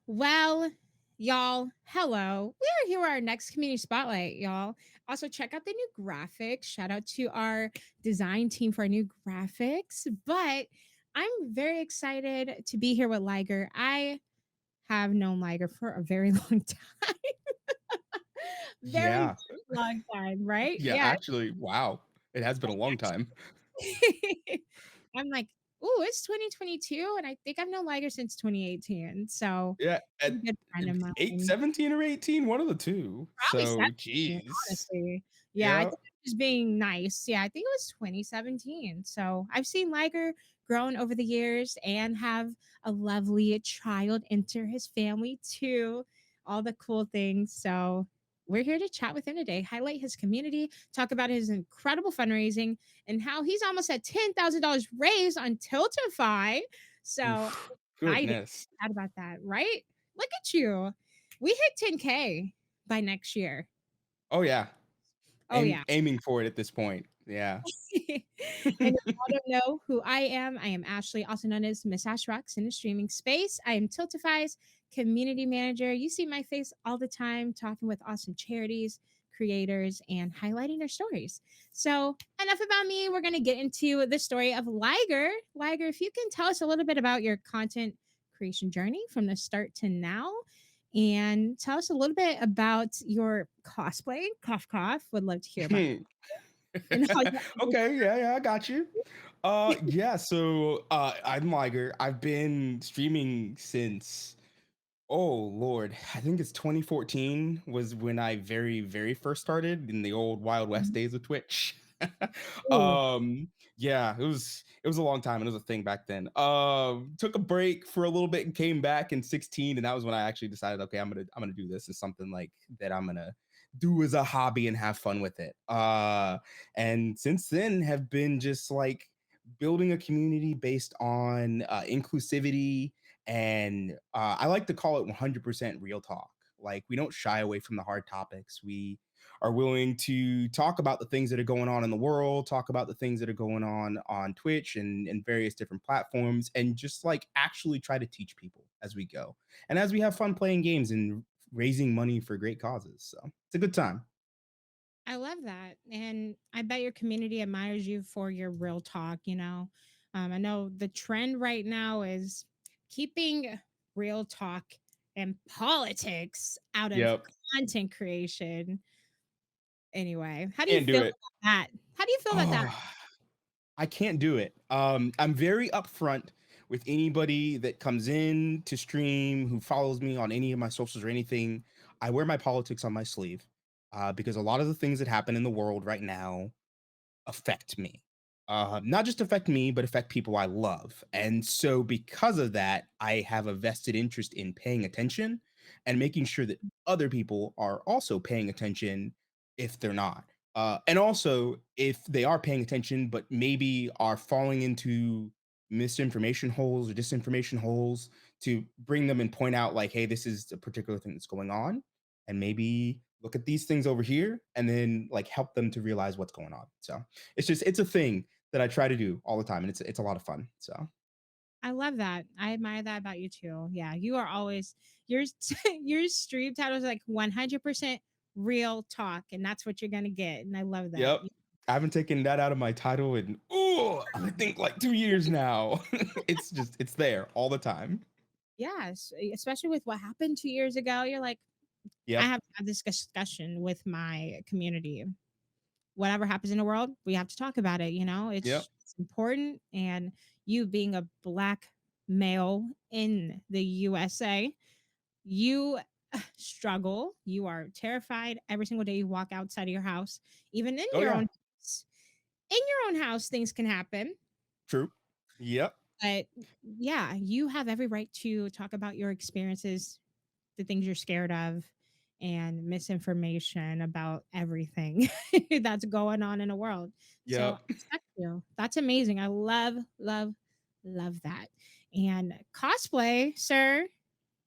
Well, y'all, hello. We are here with our next community spotlight, y'all. Also, check out the new graphics. Shout out to our design team for our new graphics. But I'm very excited to be here with Liger. I have known Liger for a very long time. Very Yeah. long time, right? Yeah, Yeah. actually, wow. It has been a long time. I'm like, oh, it's 2022, and I think I've known Liger since 2018. So, Yeah, he's at a good friend of 8 mine. 17 or 18, one of the 2. Probably So, 17, geez. honestly. Yeah, I Yeah. think I'm just being nice. Yeah, I think it was 2017. So I've seen Liger grown over the years and have a lovely child enter his family too. All the cool things. So we're here to chat with him today, highlight his community, talk about his incredible fundraising, and how he's almost at $10,000 raised on Tiltify. So Oof. excited Goodness. to chat about that, right? Look at you. We hit 10K by next year. Oh, yeah. Oh yeah. Aiming for it at this point. Yeah. And if y'all don't know who I am Ashley, also known as Miss Ash Rocks in the streaming space. I am Tiltify's community manager. You see my face all the time talking with awesome charities, creators, and highlighting their stories. So enough about me. We're gonna get into the story of Liger. Liger, if you can tell us a little bit about your content creation journey from the start to now. And tell us a little bit about your cosplay. Cough, cough. Would love to hear about and how you Okay, yeah, I got you. Yeah, so, I'm Liger. I've been streaming since oh lord, I think it's 2014 was when I very first started in the old Wild West days of Twitch. Ooh, Yeah, it was a long time and it was a thing back then. Took a break for a little bit and came back in 16, and that was when I actually decided, okay, I'm gonna do this as something like that I'm gonna do as a hobby and have fun with it. And since then have been just like building a community based on inclusivity and I like to call it 100% real talk. Like we don't shy away from the hard topics. We are willing to talk about the things that are going on in the world, talk about the things that are going on Twitch and various different platforms, and just like actually try to teach people as we go, and as we have fun playing games and raising money for great causes. So it's a good time. I love that. And I bet your community admires you for your real talk, you know. I know the trend right now is keeping real talk and politics out of Yep, content creation. Anyway, how do you can't do feel it. about that? How do you feel about that? Oh, I can't do it. I'm very upfront with anybody that comes in to stream who follows me on any of my socials or anything. I wear my politics on my sleeve because a lot of the things that happen in the world right now affect me. Not just affect me, but affect people I love. And so, because of that, I have a vested interest in paying attention and making sure that other people are also paying attention if they're not. And also, if they are paying attention, but maybe are falling into misinformation holes or disinformation holes, to bring them and point out, like, hey, this is a particular thing that's going on. And maybe look at these things over here and then like help them to realize what's going on. So it's a thing that I try to do all the time, and it's a lot of fun. So I love that. I admire that about you too. Yeah, you are always your your stream title is like 100% real talk, and that's what you're gonna get. And I love that. yep. I haven't taken that out of my title in I think like 2 years now. It's there all the time. Yes, especially with what happened 2 years ago. You're like, I Yep. have to have this discussion with my community. Whatever happens in the world, we have to talk about it. You know, Yep. it's important. And you being a black male in the USA, you struggle. You are terrified every single day you walk outside of your house, even in Oh your yeah. own house. In your own house, things can happen. True. Yep. But yeah, you have every right to talk about your experiences, the things you're scared of, and misinformation about everything that's going on in the world. So I Yep. respect you. That's amazing. I love, love, love that. And cosplay, sir.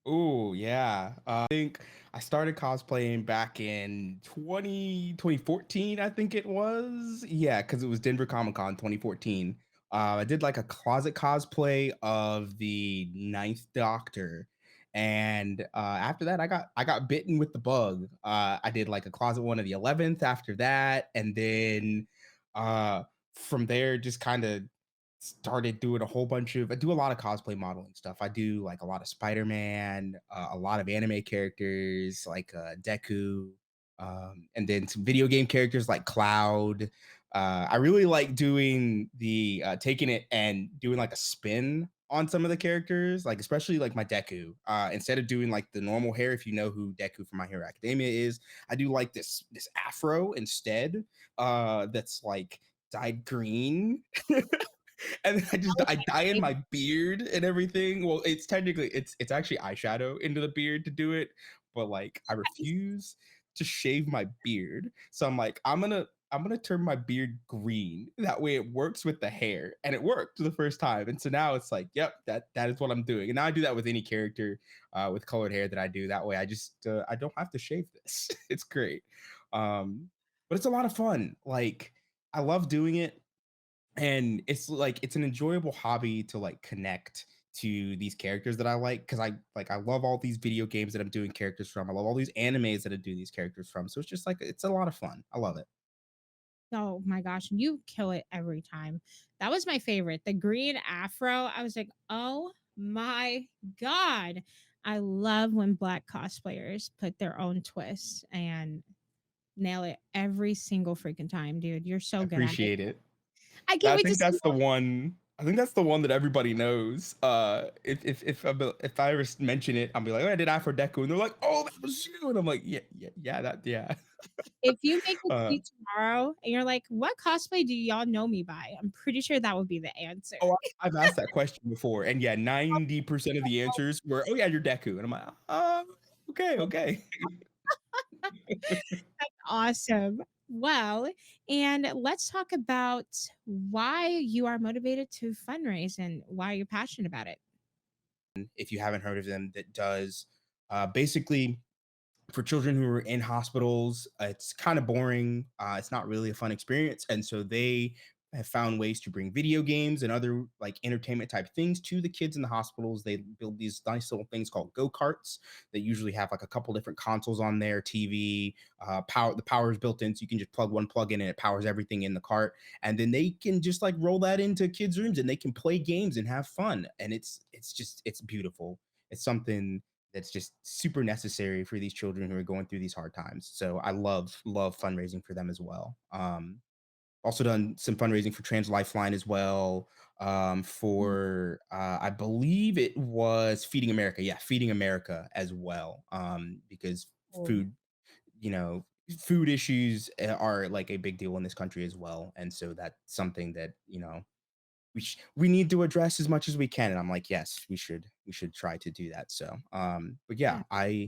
Oh yeah. I think I started cosplaying back in 2014, I think it was. Yeah, because it was Denver Comic Con 2014. I did like a closet cosplay of the Ninth Doctor, And after that, I got bitten with the bug. I did like a closet one of the 11th after that, and then uh, from there, just kind of started doing a whole bunch of. I do a lot of cosplay modeling stuff. I do like a lot of Spider-Man, a lot of anime characters like Deku, and then some video game characters like Cloud. I really like doing the taking it and doing like a spin on some of the characters, like especially like my Deku. Instead of doing like the normal hair, if you know who Deku from My Hero Academia is, I do like this afro instead. That's like dyed green. And then I dye in my beard and everything. Well, it's technically it's actually eyeshadow into the beard to do it, but like I refuse to shave my beard. So I'm like, I'm gonna turn my beard green. That way it works with the hair. And it worked the first time. And so now it's like, yep, that is what I'm doing. And now I do that with any character with colored hair that I do. That way I just I don't have to shave this. It's great. Um, but it's a lot of fun. Like I love doing it, and it's like it's an enjoyable hobby to like connect to these characters that I like, because I love all these video games that I'm doing characters from. I love all these animes that I do these characters from. So it's just like it's a lot of fun. I love it. Oh my gosh, you kill it every time. That was my favorite. The green afro. I was like, "Oh my god." I love when black cosplayers put their own twist and nail it every single freaking time, dude. You're I so good at it. appreciate it. I can't I wait to think see that's the what. one. I think that's the one that everybody knows. If I ever mention it, I'll be like, "Oh, I did Afro Deku," and they're like, "Oh, that was you," and I'm like, "Yeah, yeah, yeah, that, yeah." If you make a Uh, tweet tomorrow and you're like, "What cosplay do y'all know me by?" I'm pretty sure that would be the answer. oh, I've asked that question before, and yeah, 90% of the answers were, "Oh yeah, you're Deku," and I'm like, okay, okay." Awesome. Well, and let's talk about why you are motivated to fundraise and why you're passionate about it. If you haven't heard of them, that does basically for children who are in hospitals, it's kind of boring. It's not really a fun experience, and so they have found ways to bring video games and other like entertainment type things to the kids in the hospitals. They build these nice little things called go karts that usually have like a couple different consoles on there, TV, power. The power is built in, so you can just plug one plug in and it powers everything in the cart. And then they can just like roll that into kids' rooms and they can play games and have fun. And it's beautiful. It's something that's just super necessary for these children who are going through these hard times. So I love fundraising for them as well. Also done some fundraising for Trans Lifeline as well. For I believe it was Feeding America. Yeah, Feeding America as well. Because Oh, food, you know, food issues are like a big deal in this country as well. And so that's something that, we need to address as much as we can. And I'm like, yes, we should try to do that. So but yeah, yeah.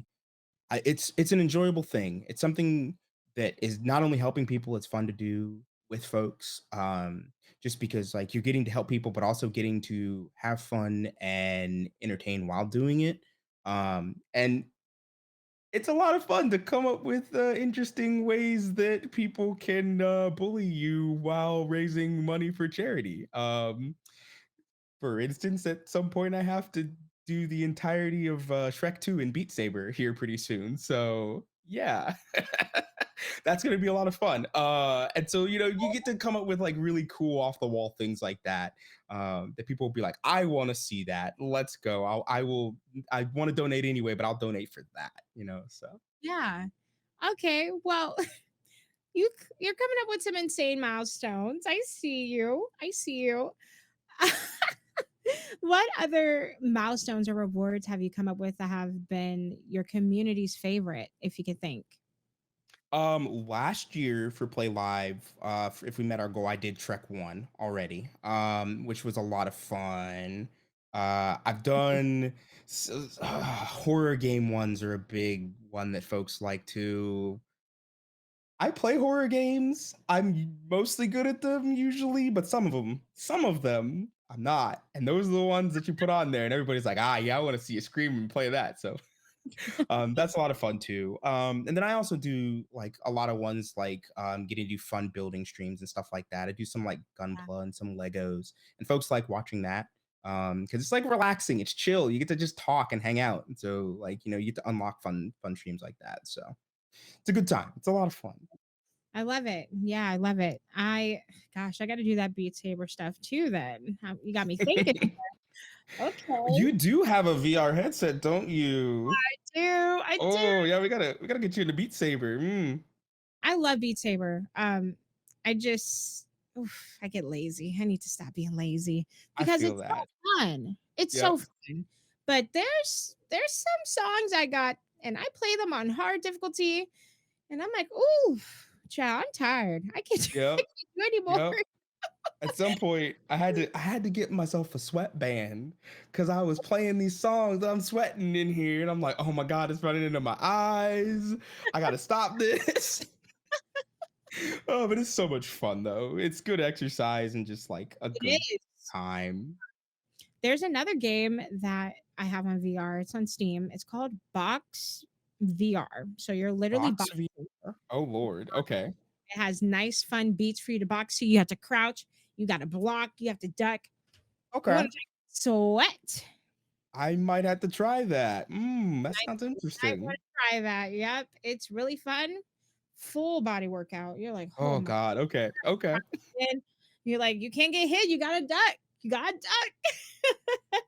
it's an enjoyable thing. It's something that is not only helping people, it's fun to do with folks. Just because like you're getting to help people, but also getting to have fun and entertain while doing it. And it's a lot of fun to come up with interesting ways that people can bully you while raising money for charity. For instance, at some point, I have to do the entirety of Shrek 2 and Beat Saber here pretty soon. So, yeah, that's going to be a lot of fun. And so, you get to come up with like really cool off the wall things like that, that people will be like, I want to see that. Let's go. I want to donate anyway, but I'll donate for that. So. Yeah. Okay. Well, you're coming up with some insane milestones. I see you. I see you. What other milestones or rewards have you come up with that have been your community's favorite, if you could think? Last year for Play Live, if we met our goal, I did Trek 1 already, which was a lot of fun. I've done horror game ones are a big one that folks like to. I play horror games. I'm mostly good at them usually, but some of them I'm not. And those are the ones that you put on there and everybody's like, yeah, I want to see you scream and play that. So that's a lot of fun too. And then I also do like a lot of ones like getting to do fun building streams and stuff like that. I do some like Yeah. Gunpla and some Legos, and folks like watching that. Because it's like relaxing, it's chill. You get to just talk and hang out. And so like, you get to unlock fun streams like that. So it's a good time. It's a lot of fun. I love it. Yeah, I love it. Gosh, I got to do that Beat Saber stuff too. Then you got me thinking. Okay, You do have a VR headset, don't you? I do. Oh yeah, we gotta get you in the Beat Saber. I love Beat Saber. I just, I get lazy. I need to stop being lazy I because feel it's so that. fun. It's so Yep. fun. But there's some songs I got, and I play them on hard difficulty, and I'm like, ooh, child, I'm tired. I Yep. can't do anymore. Yep. At some point, I had to get myself a sweatband because I was playing these songs. I'm sweating in here, and I'm like, oh my god, it's running into my eyes. I gotta stop this. Oh, but it's so much fun though. It's good exercise and just like a It good is. time. There's another game that I have on VR. It's on Steam. It's called Box VR. So you're literally Box boxing. VR. Oh lord. Okay. It has nice, fun beats for you to box to. You have to crouch, you got to block, you have to duck. You Okay. want to sweat. I might have to try that. That I sounds might want interesting. to try that. Yep. It's really fun. Full body workout. You're like, oh Oh my. god. Okay. Okay. And you're like, you can't get hit. You got to duck. You got to duck.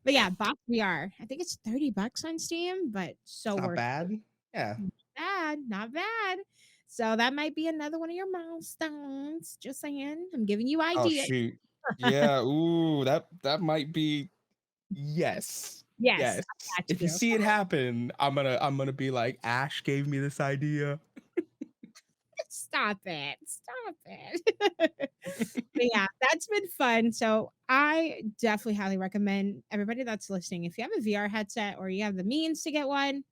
But yeah, Box VR. I think it's $30 on Steam, but so It's not worth bad. Yeah. it. Bad, not bad. So that might be another one of your milestones. Just saying. I'm giving you Oh ideas. shoot. Yeah. Ooh, that might be. Yes. Yes, Yes. I got If you you. see it happen, I'm gonna be like, Ash gave me this idea. Stop it. Stop it. But yeah, that's been fun. So I definitely highly recommend everybody that's listening. If you have a VR headset or you have the means to get one,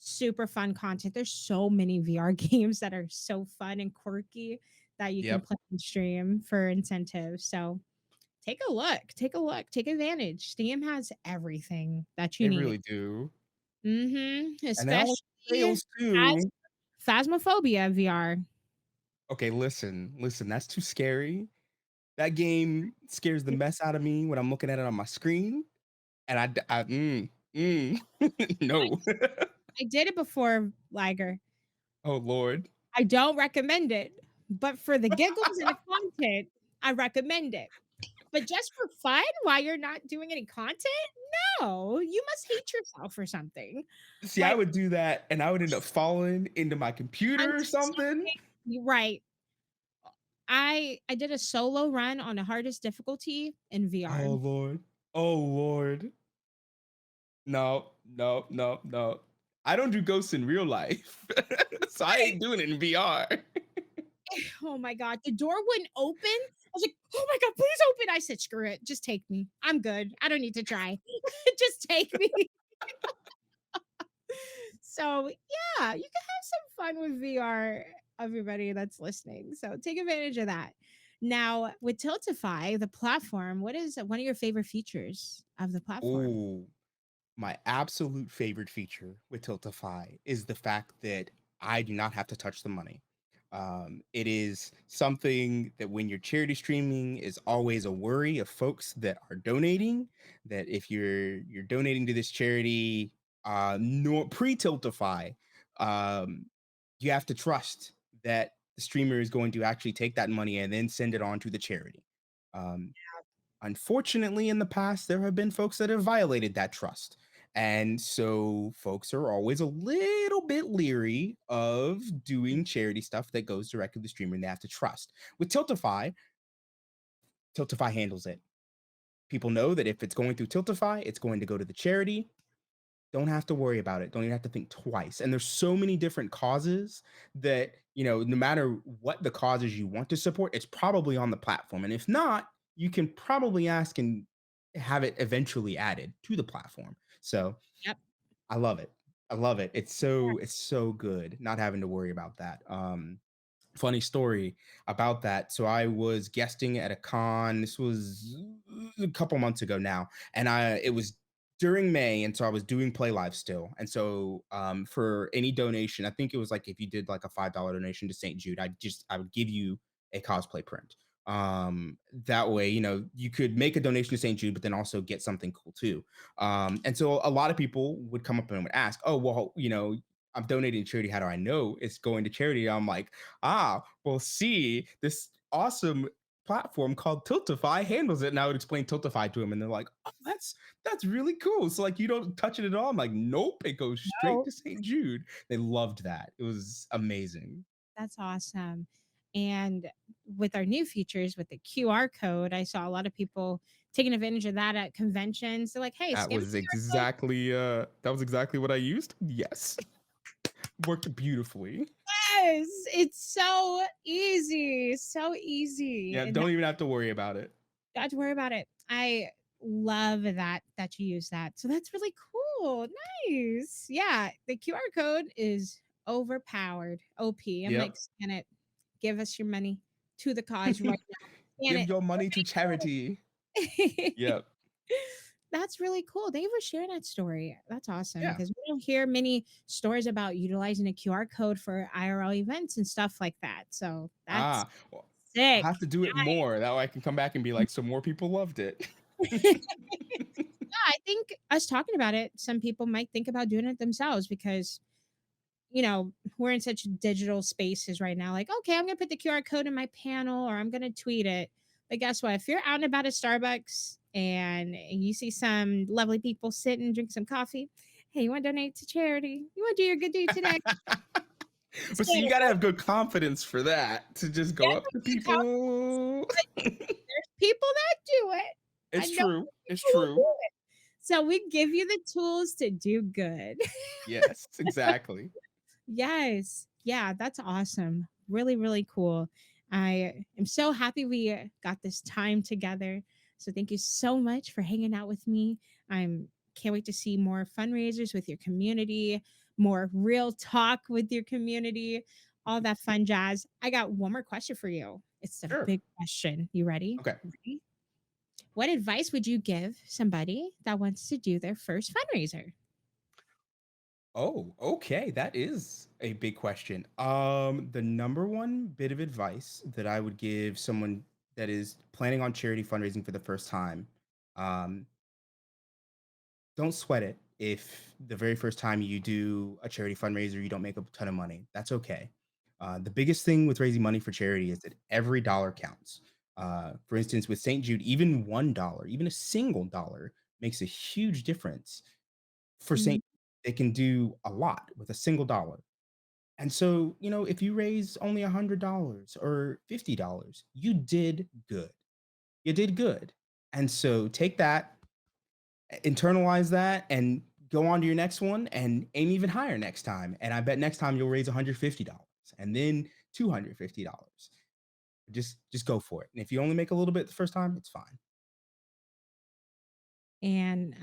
super fun content. There's so many VR games that are so fun and quirky that you can Yep. play and stream for incentives. So take a look, take a look, take advantage. Steam has everything that you They need. really do. And they always Especially fails too. Phasmophobia VR. Okay, listen, that's too scary. That game scares the mess out of me when I'm looking at it on my screen, and no. I did it before, Liger. Oh lord. I don't recommend it, but for the giggles and the content, I recommend it. But just for fun, while you're not doing any content, no, you must hate yourself or something. See, I Like, would do that, and I would end up falling into my I'm computer or something. you're right. I did a solo run on the hardest difficulty in VR. Oh lord. Oh lord. No, no, no, no. I don't do ghosts in real life, so I ain't doing it in VR. Oh my god, the door wouldn't open. I was like, "Oh my god, please open." I said, "Screw it. Just take me. I'm good. I don't need to try. Just take me." So, yeah, you can have some fun with VR, everybody that's listening. So, take advantage of that. Now, with Tiltify, the platform, what is one of your favorite features of the platform? Oh, my absolute favorite feature with Tiltify is the fact that I do not have to touch the money. It is something that when you're charity streaming is always a worry of folks that are donating. That if you're donating to this charity, nor pre-Tiltify, um, you have to trust that the streamer is going to actually take that money and then send it on to the charity. Um, Unfortunately, in the past, there have been folks that have violated that trust. And so folks are always a little bit leery of doing charity stuff that goes directly to the streamer and they have to trust. With Tiltify, Tiltify handles it. People know that if it's going through Tiltify, it's going to go to the charity. Don't have to worry about it. Don't even have to think twice. And there's so many different causes that, no matter what the causes you want to support, it's probably on the platform. And if not, you can probably ask and have it eventually added to the platform. So Yep. I love it. I love it. It's so good not having to worry about that. Funny story about that. So I was guesting at a con. This was a couple months ago now, and it was during May, and so I was doing Play Live still. And so for any donation, I think it was like if you did like a $5 donation to St. Jude, I would give you a cosplay print. That way, you could make a donation to St. Jude, but then also get something cool too. And so a lot of people would come up and would ask, oh, well, I'm donating to charity. How do I know it's going to charity? I'm like, well, see, this awesome platform called Tiltify handles it. And I would explain Tiltify to them, and they're like, oh, that's really cool. So like, you don't touch it at all. I'm like, nope, it goes straight Oh, to St. Jude. They loved that. It was amazing. that's awesome. And with our new features with the QR code, I saw a lot of people taking advantage of that at conventions. They're like, hey, scan my QR code. That was exactly what I used. Yes. Worked beautifully. Yes, it's so easy. So easy. Yeah, And don't even have to worry about it. don't have to worry about it. I love that you use that. So that's really cool. Nice. Yeah, the QR code is overpowered. OP. I'm Yep. like, scan it. Give us your money to the cause right now. Scan Give it. your money to charity. Yep. That's really cool. Thank you for sharing that story. That's awesome Yeah. because we don't hear many stories about utilizing a QR code for IRL events and stuff like that. So that's Well, I sick. have to do it more. That way I can come back and be like, so more people loved it. I think us talking about it, some people might think about doing it themselves because, we're in such digital spaces right now. Like, okay, I'm going to put the QR code in my panel or I'm going to tweet it. But guess what? If you're out and about at Starbucks and you see some lovely people sitting, drink some coffee, hey, you want to donate to charity? You want to do your good deed today? But Scan see, you it. gotta have good confidence for that to just Yeah, go up to good call. people. But there's people that do it. I It's know true. It's people who do true. it. So we give you the tools to do good. Yes, exactly. Yes. Yeah, that's awesome. Really, really cool. I am so happy we got this time together. So thank you so much for hanging out with me. I'm can't wait to see more fundraisers with your community, more real talk with your community, all that fun jazz. I got one more question for you. It's a Sure. big question. You ready? Okay. Ready? What advice would you give somebody that wants to do their first fundraiser? Oh, okay. That is a big question. The number one bit of advice that I would give someone that is planning on charity fundraising for the first time, um, don't sweat it if the very first time you do a charity fundraiser, you don't make a ton of money. That's okay. The biggest thing with raising money for charity is that every dollar counts. For instance, with St. Jude, even $1, even a single dollar makes a huge difference for Mhm. St. They can do a lot with a single dollar. And so, if you raise only $100 or $50, you did good. You did good. And so take that, internalize that, and go on to your next one and aim even higher next time. And I bet next time you'll raise $150 and then $250. Just go for it. And if you only make a little bit the first time, it's fine. And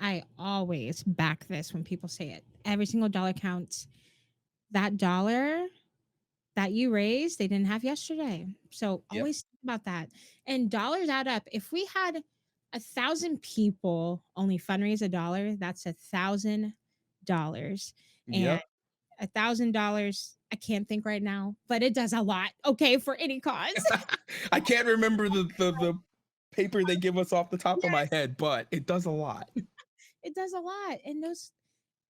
I always back this when people say it. Every single dollar counts. That dollar that you raised, they didn't have yesterday. So Yep. always think about that. And dollars add up. If we had 1,000 people only fundraise $1, that's $1,000. And Yep. $1,000, I can't think right now, but it does a lot. Okay, for any cause. I can't remember the paper they give us off the top of my Yes, head, but it does a lot. it does a lot. And those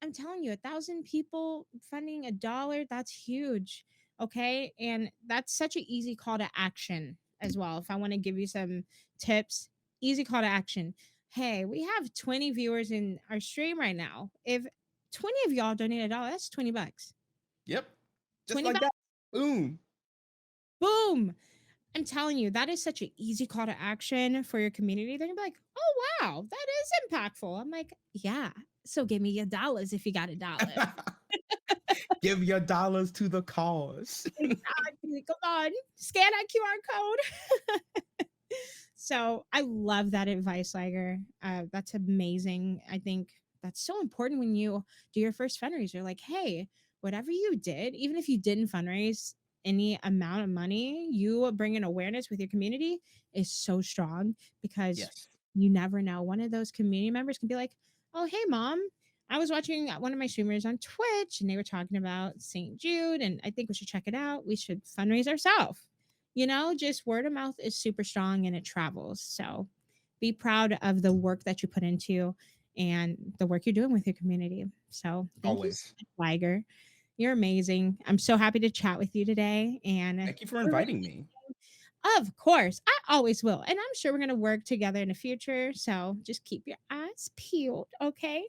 I'm telling you, 1,000 people funding $1, that's huge. Okay. And that's such an easy call to action as well. If I want to give you some tips, easy call to action. Hey, we have 20 viewers in our stream right now. If 20 of y'all donate $1, that's $20. Yep. Just 20 like bucks, that. Boom. boom. I'm telling you, that is such an easy call to action for your community. They're gonna be like, oh wow, that is impactful. I'm like, yeah. So give me your dollars if you got $1. Give your dollars to the cause. Exactly. Come on, scan that QR code. So I love that advice, Liger. That's amazing. I think that's so important when you do your first fundraiser. Like, hey, whatever you did, even if you didn't fundraise any amount of money, you bring an awareness with your community is so strong because Yes. you never know. One of those community members can be like, oh, hey, mom, I was watching one of my streamers on Twitch and they were talking about St. Jude and I think we should check it out. We should fundraise ourselves. just word of mouth is super strong and it travels. So be proud of the work that you put into and the work you're doing with your community. So thank you so Always. much, Liger. You're amazing. I'm so happy to chat with you today. And Thank you for everybody, inviting me. of course, I always will. And I'm sure we're going to work together in the future. So just keep your eyes peeled. Okay.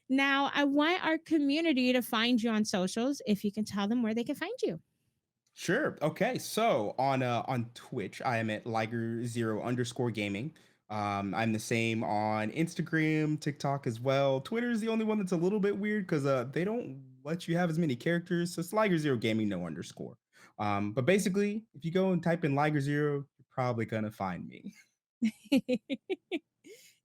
Now, I want our community to find you on socials if you can tell them where they can find you. Sure. Okay. So on Twitch, I am at Liger0_gaming. I'm the same on Instagram, TikTok as well. Twitter is the only one that's a little bit weird because they don't let you have as many characters. So it's Liger0Gaming, no underscore. But basically, if you go and type in Liger0, you're probably gonna find me.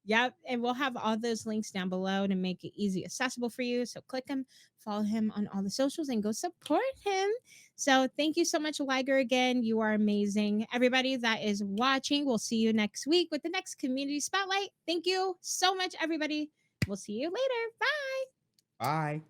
Yep. And we'll have all those links down below to make it easy accessible for you. So click him, follow him on all the socials, and go support him. So thank you so much, Liger, again. You are amazing. Everybody that is watching, we'll see you next week with the next community spotlight. Thank you so much, everybody. We'll see you later. Bye. Bye.